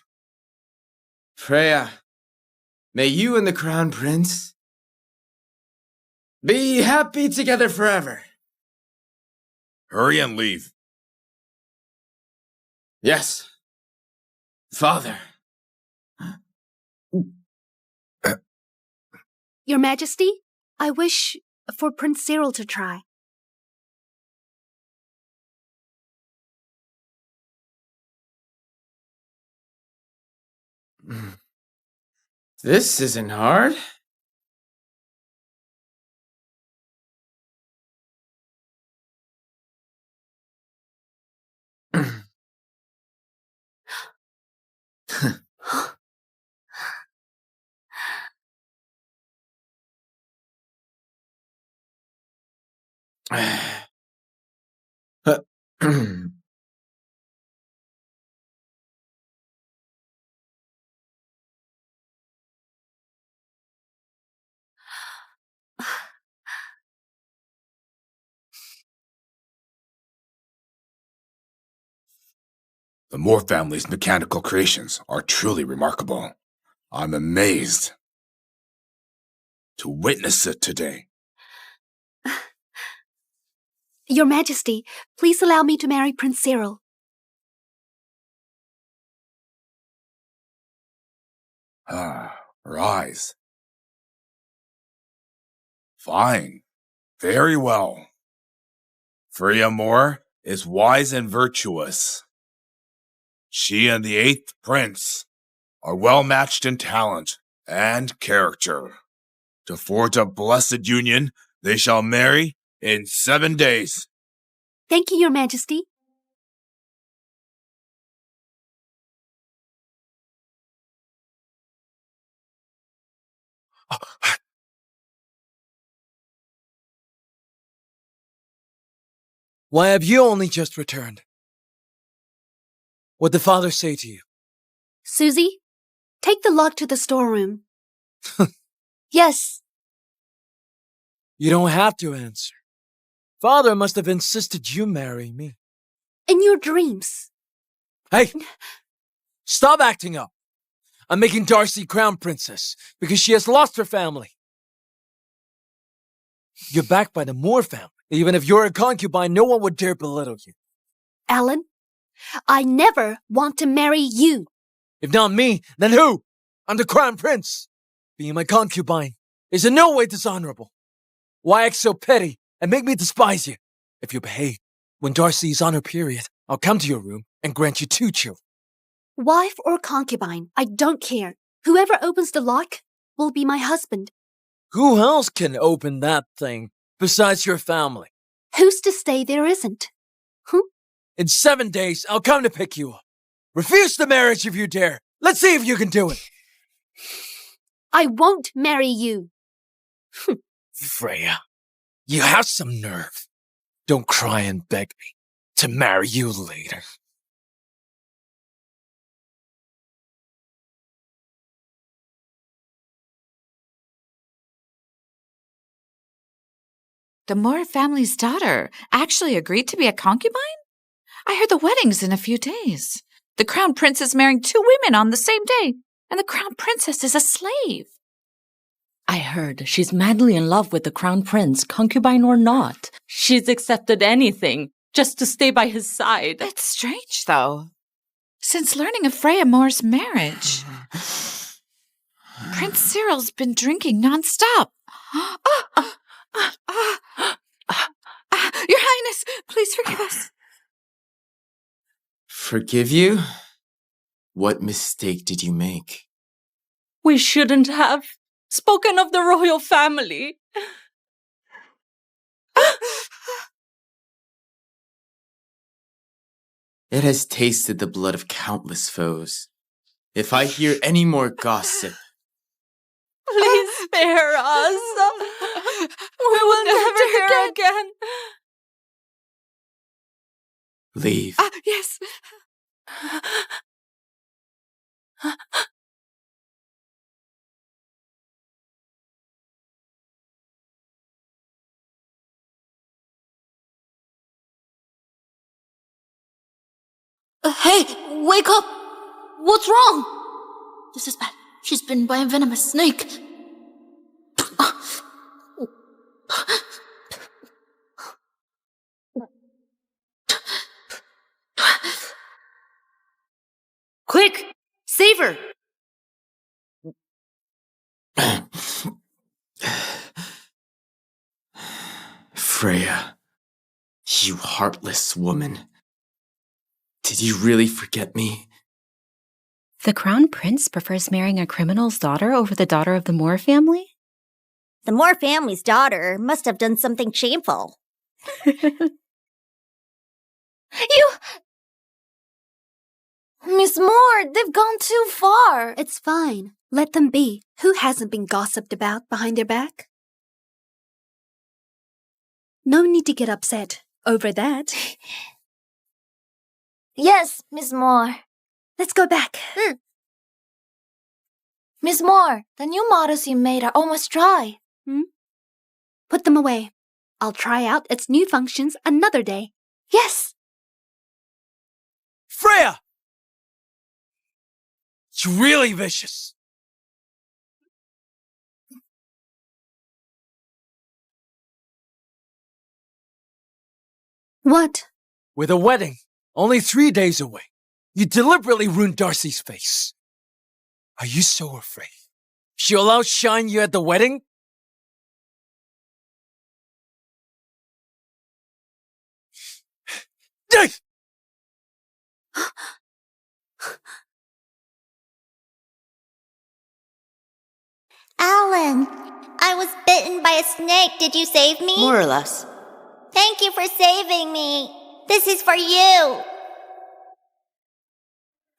Freya, may you and the Crown Prince be happy together forever. Hurry and leave. Yes, Father. Your Majesty, I wish for Prince Cyril to try. This isn't hard. The Moore family's mechanical creations are truly remarkable. I'm amazed to witness it today. Your Majesty, please allow me to marry Prince Cyril. Her eyes. Fine. Very well. Freya Moore is wise and virtuous. She and the 8th Prince are well matched in talent and character. To forge a blessed union, they shall marry in 7 days. Thank you, Your Majesty. Why have you only just returned? What'd the father say to you? Susie, take the lock to the storeroom. Yes. You don't have to answer. Father must have insisted you marry me. In your dreams. Hey! Stop acting up! I'm making Darcy Crown Princess because she has lost her family. You're backed by the Moore family. Even if you're a concubine, no one would dare belittle you. Alan, I never want to marry you. If not me, then who? I'm the Crown Prince. Being my concubine is in no way dishonorable. Why act so petty and make me despise you? If you behave, when Darcy is on her period, I'll come to your room and grant you 2 children. Wife or concubine, I don't care. Whoever opens the lock will be my husband. Who else can open that thing besides your family? Who's to say there isn't? In 7 days, I'll come to pick you up. Refuse the marriage if you dare. Let's see if you can do it. I won't marry you. Freya, you have some nerve. Don't cry and beg me to marry you later. the Moore family's daughter actually agreed to be a concubine? I heard the wedding's in a few days. The crown prince is marrying 2 women on the same day, and the crown princess is a slave. I heard she's madly in love with the crown prince, concubine or not. She's accepted anything just to stay by his side. It's strange, though. Since learning of Freya Moore's marriage, Prince Cyril's been drinking nonstop. Your Highness, please forgive us. Forgive you? What mistake did you make? We shouldn't have spoken of the royal family. It has tasted the blood of countless foes. If I hear any more gossip... Please spare us. We will never hear again. Leave. Yes. Hey, wake up! What's wrong? This is bad. She's bitten by a venomous snake. Quick! Save her! Freya, you heartless woman. Did you really forget me? The crown prince prefers marrying a criminal's daughter over the daughter of the Moore family? The Moore family's daughter must have done something shameful. Miss Moore, they've gone too far. It's fine. Let them be. Who hasn't been gossiped about behind their back? No need to get upset over that. Yes, Miss Moore. Let's go back. Miss Moore, the new models you made are almost dry. Put them away. I'll try out its new functions another day. Yes. Freya! You're really vicious. What? With a wedding only 3 days away, you deliberately ruined Darcy's face. Are you so afraid she'll outshine you at the wedding? Alan, I was bitten by a snake. Did you save me? More or less. Thank you for saving me. This is for you.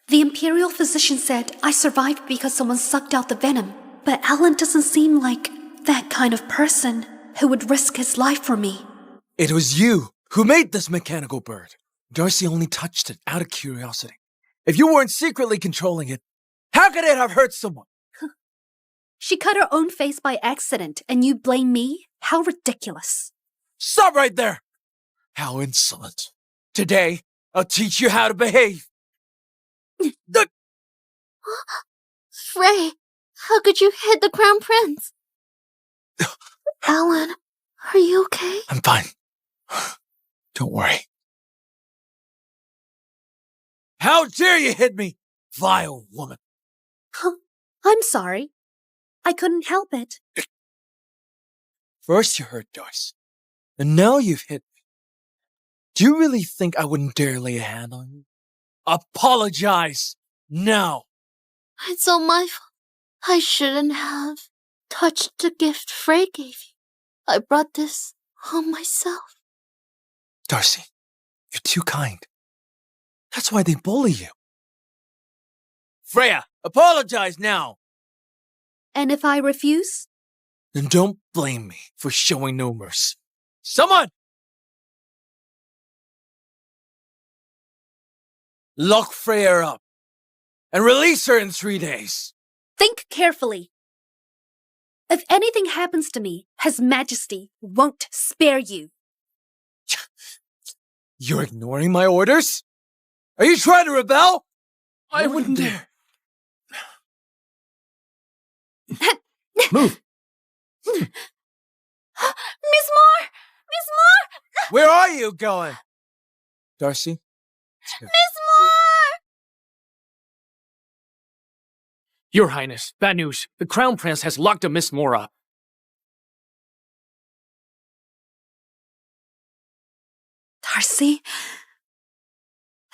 The Imperial physician said I survived because someone sucked out the venom. But Alan doesn't seem like that kind of person who would risk his life for me. It was you who made this mechanical bird. Darcy only touched it out of curiosity. If you weren't secretly controlling it, how could it have hurt someone? She cut her own face by accident, and you blame me? How ridiculous. Stop right there! How insolent. Today, I'll teach you how to behave. Frey, how could you hit the crown prince? Alan, are you okay? I'm fine. Don't worry. How dare you hit me, vile woman? I'm sorry. I couldn't help it. First you hurt Darcy, and now you've hit me. Do you really think I wouldn't dare lay a hand on you? Apologize now. It's all my fault. I shouldn't have touched the gift Frey gave you. I brought this on myself. Darcy, you're too kind. That's why they bully you. Freya, apologize now. And if I refuse? Then don't blame me for showing no mercy. Someone! Lock Freya up and release her in 3 days. Think carefully. If anything happens to me, His Majesty won't spare you. You're ignoring my orders? Are you trying to rebel? I wouldn't dare. Move! Miss Moore! Miss Moore! Where are you going? Darcy? Miss Moore! Your Highness, bad news. The Crown Prince has locked up Miss Moore up. Darcy,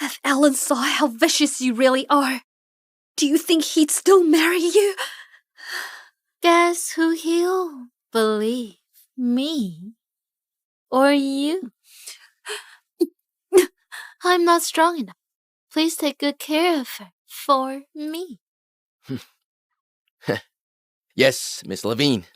if Alan saw how vicious you really are, do you think he'd still marry you? Guess who he'll believe? Me? Or you? I'm not strong enough. Please take good care of her for me. Yes, Miss Levine.